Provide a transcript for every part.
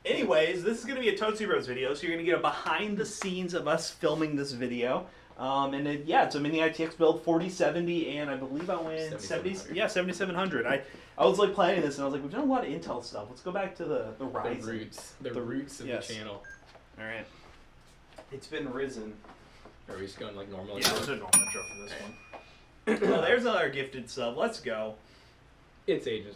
Anyways, this is going to be a ToastyBros video, so you're going to get a behind the scenes of us filming this video. Yeah, it's a Mini-ITX build, 4070, and I believe I went 7700. I was like planning this, and I was like, we've done a lot of Intel stuff. Let's go back to the Ryzen. The roots of the channel. All right. It's been risen. Are we just going like normal? Yeah, let's do a normal intro for this one. Well, there's another gifted sub. Let's go. It's ages.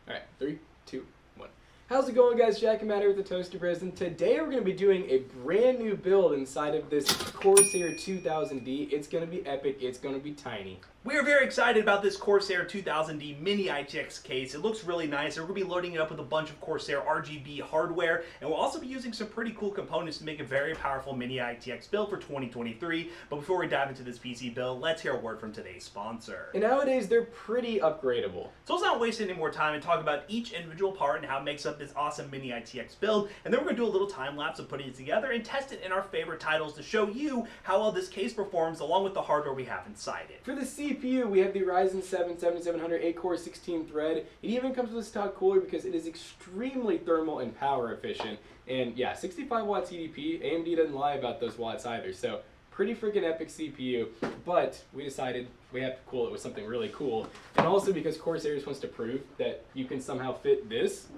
All right, 3, 2, 1. How's it going, guys? Jack and Matt here with the ToastyBros, and today we're going to be doing a brand new build inside of this Corsair 2000D. It's going to be epic. It's going to be tiny. We are very excited about this Corsair 2000D Mini-ITX case. It looks really nice. We're going to be loading it up with a bunch of Corsair RGB hardware, and we'll also be using some pretty cool components to make a very powerful Mini-ITX build for 2023. But before we dive into this PC build, let's hear a word from today's sponsor. And nowadays, they're pretty upgradable. So let's not waste any more time and talk about each individual part and how it makes up this awesome Mini-ITX build. And then we're going to do a little time lapse of putting it together and test it in our favorite titles to show you how well this case performs along with the hardware we have inside it. For the CPU, we have the Ryzen 7 7700 8-core 16-thread. It even comes with a stock cooler because it is extremely thermal and power efficient. And yeah, 65 watts EDP. AMD doesn't lie about those watts either. So pretty freaking epic CPU. But we decided we have to cool it with something really cool. And also because Corsair just wants to prove that you can somehow fit this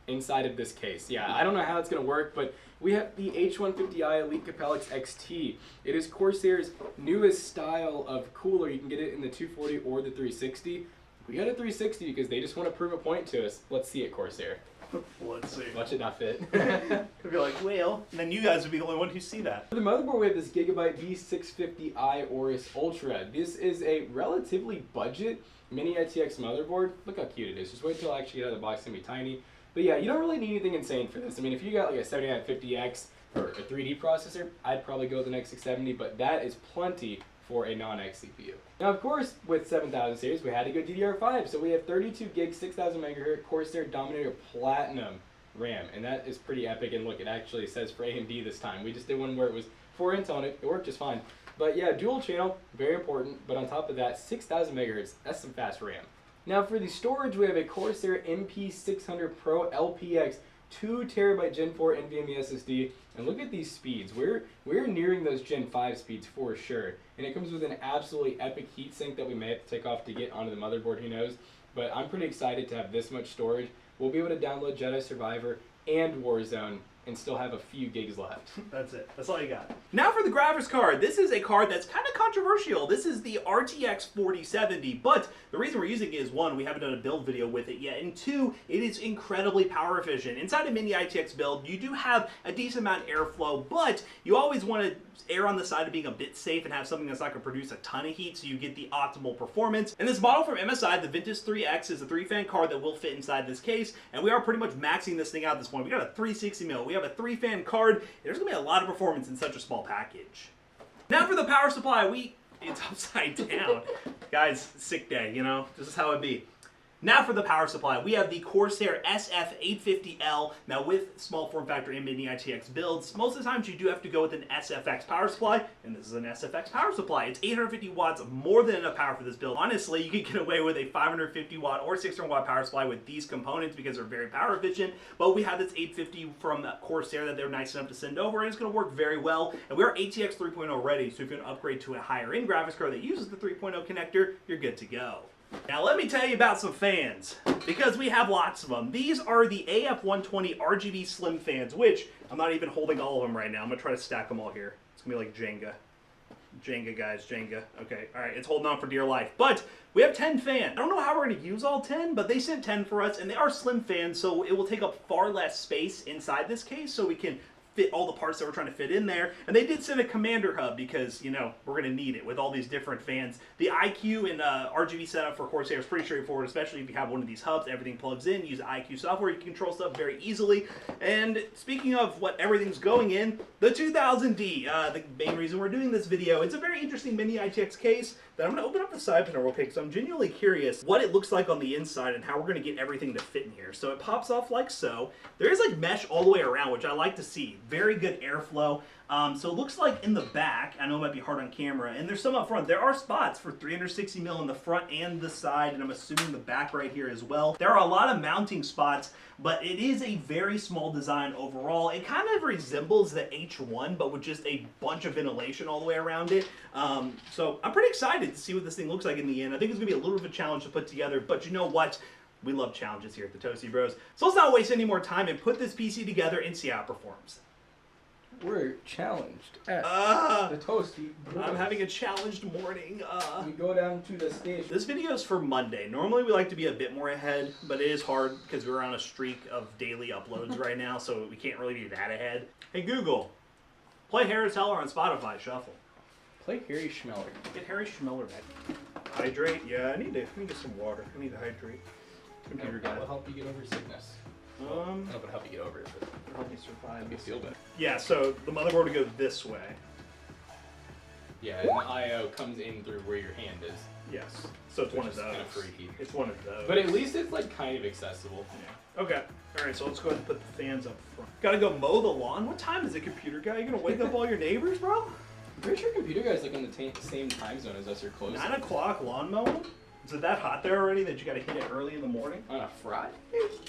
inside of this case. Yeah, I don't know how it's going to work, but we have the H150i Elite Capellix XT. It is Corsair's newest style of cooler. You can get it in the 240 or the 360. We got a 360 because they just want to prove a point to us. Let's see it, Corsair. Let's see. Watch it not fit. Could be like, well, and then you guys would be the only one who see that. For the motherboard, we have this Gigabyte V650i Aorus Ultra. This is a relatively budget Mini-ITX motherboard. Look how cute it is. Just wait till I actually get out of the box. It's going to be tiny. But yeah, you don't really need anything insane for this. I mean, if you got like a 7950X or a 3D processor, I'd probably go with an X670, but that is plenty for a non-X CPU. Now, of course, with 7000 series, we had to go DDR5, so we have 32 gig, 6000 megahertz Corsair Dominator Platinum RAM, and that is pretty epic. And look, it actually says for AMD this time. We just did one where it was 4 Intel, and it worked just fine. But yeah, dual channel, very important. But on top of that, 6000 megahertz, that's some fast RAM. Now for the storage, we have a Corsair MP600 Pro LPX 2TB Gen 4 NVMe SSD, and look at these speeds. We're nearing those Gen 5 speeds for sure, and it comes with an absolutely epic heatsink that we may have to take off to get onto the motherboard, who knows, but I'm pretty excited to have this much storage. We'll be able to download Jedi Survivor and Warzone and still have a few gigs left. That's it. That's all you got. Now for the graphics card. This is a card that's kind of controversial. This is the RTX 4070, but the reason we're using it is, one, we haven't done a build video with it yet, and two, it is incredibly power efficient. Inside a Mini-ITX build, you do have a decent amount of airflow, but you always want to err on the side of being a bit safe and have something that's not going to produce a ton of heat so you get the optimal performance. And this model from MSI, the Ventus 3X, is a 3-fan card that will fit inside this case, and we are pretty much maxing this thing out at this point. We got a 360mm, we have a 3-fan card. There's going to be a lot of performance in such a small package. Now for the power supply, it's upside down. Guys, sick day, you know? This is how it be. Now for the power supply, we have the Corsair SF850L. Now with small form factor and Mini-ITX builds, most of the times you do have to go with an SFX power supply, and this is an SFX power supply. It's 850 watts, more than enough power for this build. Honestly, you could get away with a 550 watt or 600 watt power supply with these components because they're very power efficient, but we have this 850 from Corsair that they're nice enough to send over, and it's going to work very well. And we are ATX 3.0 ready, so if you're going to upgrade to a higher end graphics card that uses the 3.0 connector, you're good to go. Now let me tell you about some fans, because we have lots of them. These are the AF120 RGB Slim fans, which I'm not even holding all of them right now. I'm going to try to stack them all here. It's going to be like Jenga. Jenga, guys, Jenga. Okay, all right, it's holding on for dear life. But we have 10 fans. I don't know how we're going to use all 10, but they sent 10 for us, and they are slim fans, so it will take up far less space inside this case, so we can fit all the parts that we're trying to fit in there. And they did send a commander hub because, you know, we're going to need it with all these different fans. The IQ and RGB setup for Corsair is pretty straightforward, especially if you have one of these hubs. Everything plugs in. Use IQ software. You can control stuff very easily. And speaking of what everything's going in, the 2000D, the main reason we're doing this video, it's a very interesting Mini-ITX case. Then I'm going to open up the side panel real quick because I'm genuinely curious what it looks like on the inside and how we're going to get everything to fit in here. So it pops off like so. There is like mesh all the way around, which I like to see. Very good airflow. So it looks like in the back, I know it might be hard on camera, and there's some up front. There are spots for 360 mil in the front and the side, and I'm assuming the back right here as well. There are a lot of mounting spots, but it is a very small design overall. It kind of resembles the H1, but with just a bunch of ventilation all the way around it. So I'm pretty excited to see what this thing looks like in the end. I think it's gonna be a little bit of a challenge to put together, but you know what? We love challenges here at the ToastyBros. So let's not waste any more time and put this PC together and see how it performs. We're challenged at the Toasty Bros. I'm having a challenged morning. We go down to the station. This video is for Monday. Normally we like to be a bit more ahead, but it is hard because we're on a streak of daily uploads right now, so we can't really be that ahead. Hey Google, play Harris Heller on Spotify Shuffle. Play Harry Schmeller. Get Harry Schmeller back. Hydrate? Yeah, I need some water. I need to hydrate. Computer guy. That will help you get over sickness. I don't know if it'll help you get over it, but help me survive. help you feel better. Yeah, so the motherboard would go this way. Yeah, and the I/O comes in through where your hand is. Yes. So it's one of those. Kind of freaky. It's one of those. But at least it's like kind of accessible. Yeah. Okay. All right. So let's go ahead and put the fans up front. Gotta go mow the lawn. What time is it, computer guy? You gonna wake up all your neighbors, bro? I'm pretty sure computer guy's like on the same time zone as us or close. 9 o'clock lawn mowing? Is it that hot there already that you gotta hit it early in the morning? On a Friday?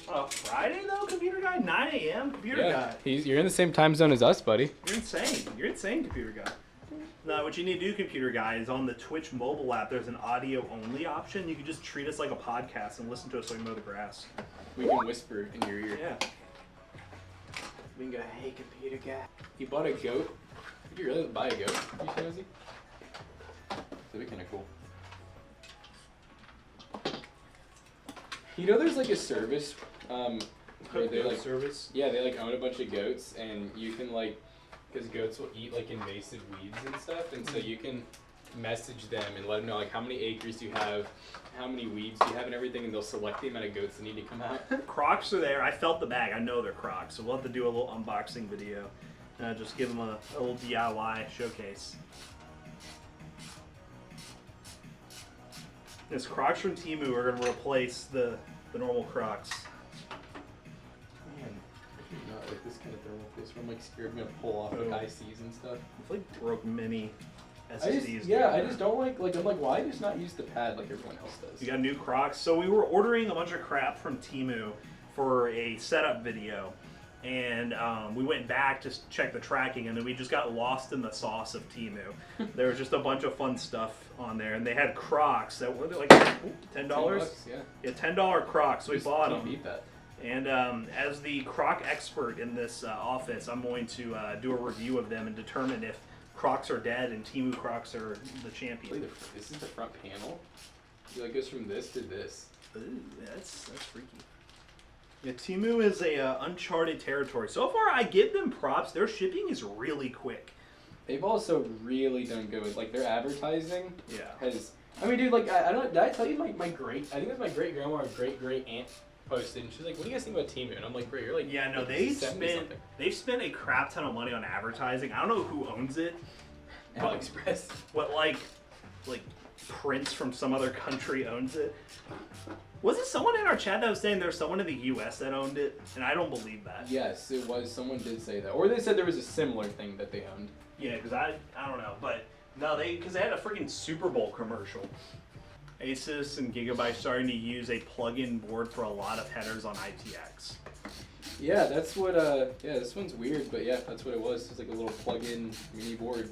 On a Friday though, computer guy? 9 a.m. Computer guy. You're in the same time zone as us, buddy. You're insane. You're insane, computer guy. Now, what you need to do, computer guy, is on the Twitch mobile app, there's an audio-only option. You can just treat us like a podcast and listen to us while we mow the grass. We can whisper in your ear. Yeah. We can go, hey, computer guy. You bought a goat? Did you really buy a goat? You Josie? That'd be kind of cool. You know, there's like a service where they like service. Yeah, they like own a bunch of goats, and you can like, because goats will eat like invasive weeds and stuff, and so you can message them and let them know like how many acres you have, how many weeds you have, and everything, and they'll select the amount of goats that need to come out. Crocs are there. I felt the bag. I know they're Crocs, so we'll have to do a little unboxing video. Just give them a little DIY showcase. This Crocs from Temu are going to replace the normal Crocs. Man, I do not like this kind of thermal paste where I'm like scared I'm going to pull off like ICs and stuff. It's like broke mini SSDs. I just don't like I'm like, why just not use the pad like everyone else does? You got new Crocs. So we were ordering a bunch of crap from Temu for a setup video. And we went back to check the tracking, and then we just got lost in the sauce of Temu. There was just a bunch of fun stuff on there, and they had Crocs that were like $10. Yeah, $10 Crocs. So we bought them. Beat that. And as the Croc expert in this office, I'm going to do a review of them and determine if Crocs are dead and Temu Crocs are the champion. This is the front panel. It goes from this to this. Ooh, that's freaky. Yeah, Temu is a uncharted territory. So far, I give them props. Their shipping is really quick. They've also really done good with like their advertising. Yeah. Has I mean, dude, like I don't. Did I tell you my great? I think it was my great grandma or great aunt posted, and she's like, "What do you guys think about Temu?" And I'm like, "Bro, you're like." Yeah, no, like they've spent a crap ton of money on advertising. I don't know who owns it. AliExpress. What like Prince from some other country owns it? Was it someone in our chat that was saying there's someone in the U.S. that owned it? And I don't believe that. Yes, it was. Someone did say that, or they said there was a similar thing that they owned. Yeah, because I don't know, but no, because they had a freaking Super Bowl commercial. Asus and Gigabyte starting to use a plug-in board for a lot of headers on ITX. Yeah, that's what. Yeah, this one's weird, but yeah, that's what it was. It's like a little plug-in mini board.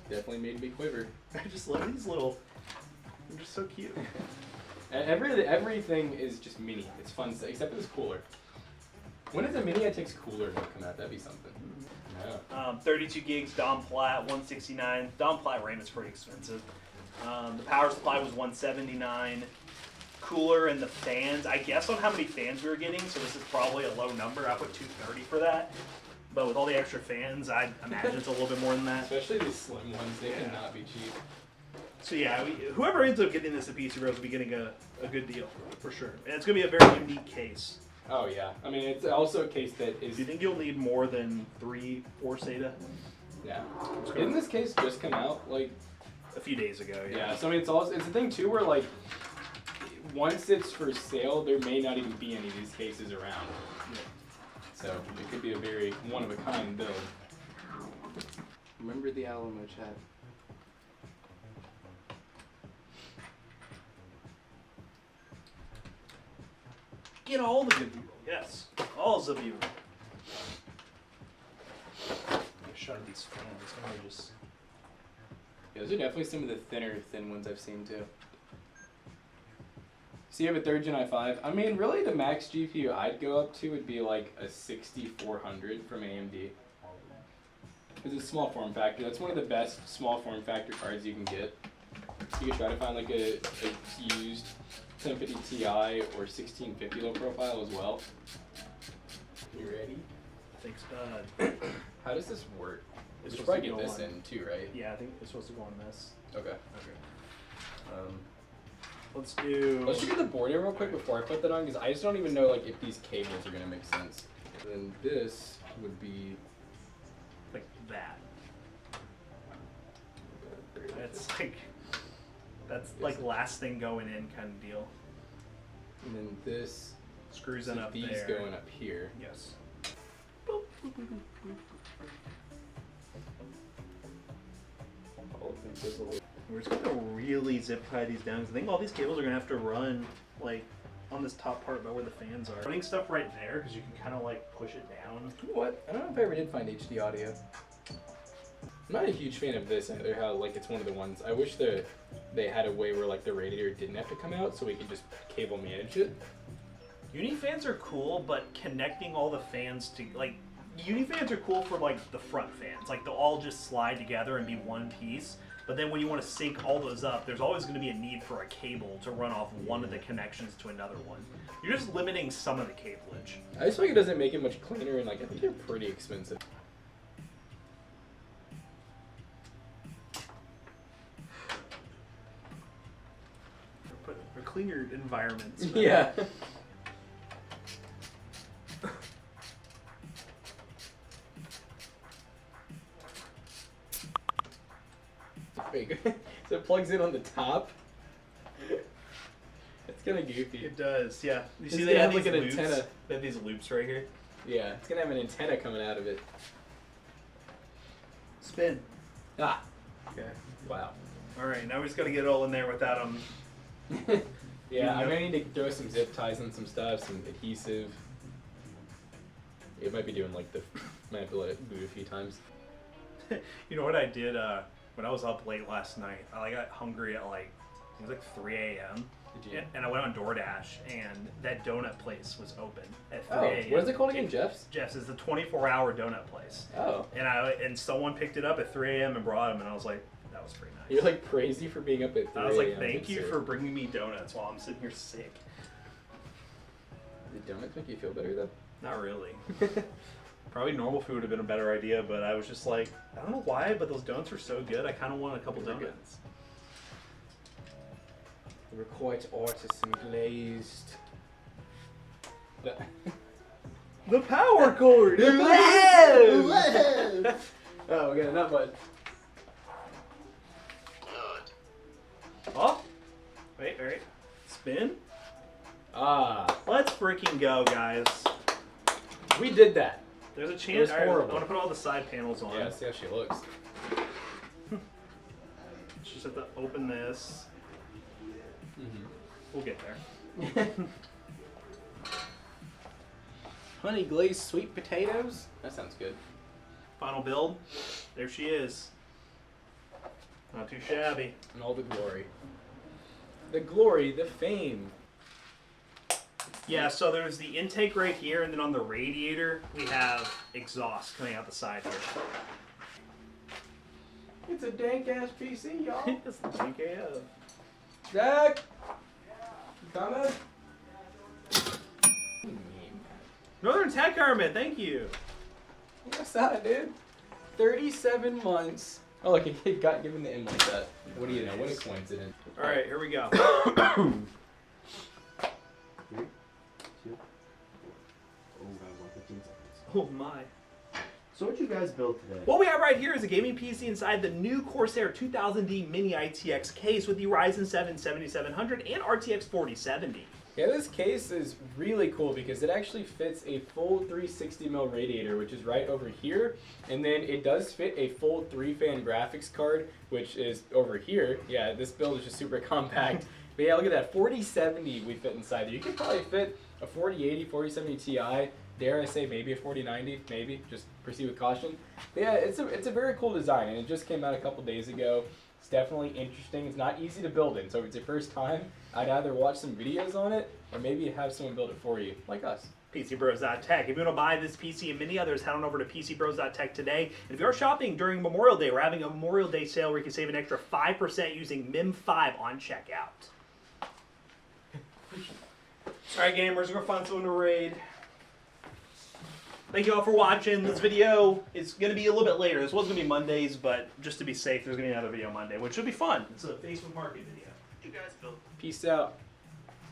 Definitely made me quiver. I just love these little. They're just so cute. Everything is just mini. It's fun, except for this cooler. When is a Mini-ITX cooler gonna come out? That'd be something. No. 32 gigs, DOM Plat, 169. DOM Plat RAM is pretty expensive. The power supply was 179. Cooler and the fans. I guess on how many fans we were getting, so this is probably a low number. I put 230 for that. But with all the extra fans, I imagine it's a little bit more than that. Especially these slim ones, they cannot be cheap. So yeah, whoever ends up getting this at ToastyBros will be getting a good deal, for sure. And it's going to be a very unique case. Oh yeah, I mean it's also a case that is... Do you think you'll need more than 3 SATA? Yeah. Didn't this case just come out like a few days ago. Yeah. So I mean, it's a thing too where like once it's for sale, there may not even be any of these cases around. Yeah. So it could be a very one of a kind build. Remember the Alamo chat. Get all the good people. Yes, all of you. Get a shot of these fans. I'm just. Yeah, those are definitely some of the thin ones I've seen too. So you have a 3rd Gen i5. I mean, really the max GPU I'd go up to would be like a 6400 from AMD. It's a small form factor. That's one of the best small form factor cards you can get. You can try to find like a used 1050 Ti or 1650 low profile as well. You ready? Thanks, bud. How does this work? It's You should supposed probably to get go this on. in too, right? Yeah, I think it's supposed to go on this. Okay. Okay. Let's do. Let's look at the board here real quick before I put that on, because I just don't even know like if these cables are gonna make sense. Then this would be like that. That's like last thing going in kind of deal. and then this Screws so in up these there. going up here. Yes. We're just gonna really zip tie these down. 'Cause I think all these cables are gonna have to run like on this top part about where the fans are. Running stuff right there because you can kind of like push it down. You know what? I don't know if I ever did find HD audio. I'm not a huge fan of this either, how like it's one of the ones. I wish they had a way where like the radiator didn't have to come out so we could just cable manage it. Unifans are cool, but connecting all the fans to like Unifans are cool for like the front fans. Like they'll all just slide together and be one piece. But then when you want to sync all those up, there's always going to be a need for a cable to run off one of the connections to another one. You're just limiting some of the cableage. I just feel like it doesn't make it much cleaner, and like I think they're pretty expensive. For cleaner environments. man. Yeah. Wait, so it plugs in on the top? It's kind of goofy. It does, yeah. You It's see gonna they have have these like an loops. antenna. They have these loops right here. Yeah, it's gonna have an antenna coming out of it. Spin. Ah, Okay. wow. All right, now we just got to get it all in there without them. Yeah, I'm gonna need to throw some zip ties and some stuff, some adhesive. It might be doing like the. Might have to let it boot a few times. You know what I did when I was up late last night? I got hungry at like, it was like 3 a.m. Did you? And I went on DoorDash, and that donut place was open at 3 Oh, a.m. what is it called again, Jeff's? Jeff's is the 24-hour donut place. Oh. And someone picked it up at 3 a.m. and brought them, and I was like, that was pretty nice. You're like crazy for being up at 3 I was like, a.m. thank to you serve. for bringing me donuts while I'm sitting here sick. Did donuts make you feel better though? Not really. Probably normal food would have been a better idea, but I was just like, I don't know why, but those donuts were so good. I kind of want a couple They were good. donuts. They were quite artisan glazed. The power cord! Oh, we got enough bud. Oh, wait, spin. Ah, Let's freaking go, guys. we did that. There's a It chance. was All right, I horrible. want to put all the side panels on. Yeah, see how she looks. Just have to open this. Mm-hmm. We'll get there. Honey glazed sweet potatoes? That sounds good. Final build. There she is. Not too shabby. And all the glory. The glory, the fame. Yeah, so there's the intake right here, and then on the radiator, we have exhaust coming out the side here. It's a dank ass PC, y'all. It's the tank AF. Jack! You coming? Northern Tech Armament, thank you. What's that, dude? 37 months. Oh, look, it got given the end like that. What do you know? What a coincidence. All right, here we go. 3, 2. Oh, we got 15 seconds. Oh my. So what you guys built today? What we have right here is a gaming PC inside the new Corsair 2000D Mini-ITX case with the Ryzen 7 7700 and RTX 4070. Yeah, this case is really cool because it actually fits a full 360mm radiator, which is right over here, and then it does fit a full 3-fan graphics card, which is over here. Yeah, this build is just super compact. But yeah, look at that, 4070 we fit inside there. You could probably fit a 4080, 4070 Ti, dare I say maybe a 4090, maybe, just proceed with caution. But yeah, it's a very cool design, and it just came out a couple days ago. It's definitely interesting. It's not easy to build in, so if it's your first time, I'd either watch some videos on it, or maybe have someone build it for you, like us. PCBros.tech. If you want to buy this PC and many others, head on over to PCBros.tech today. And if you're shopping during Memorial Day, we're having a Memorial Day sale where you can save an extra 5% using MIM5 on checkout. Alright gamers, we're going to find someone to raid. Thank you all for watching. This video is going to be a little bit later. This was going to be Mondays, but just to be safe, there's going to be another video Monday, which should be fun. It's a Facebook market video. You guys built. Peace out.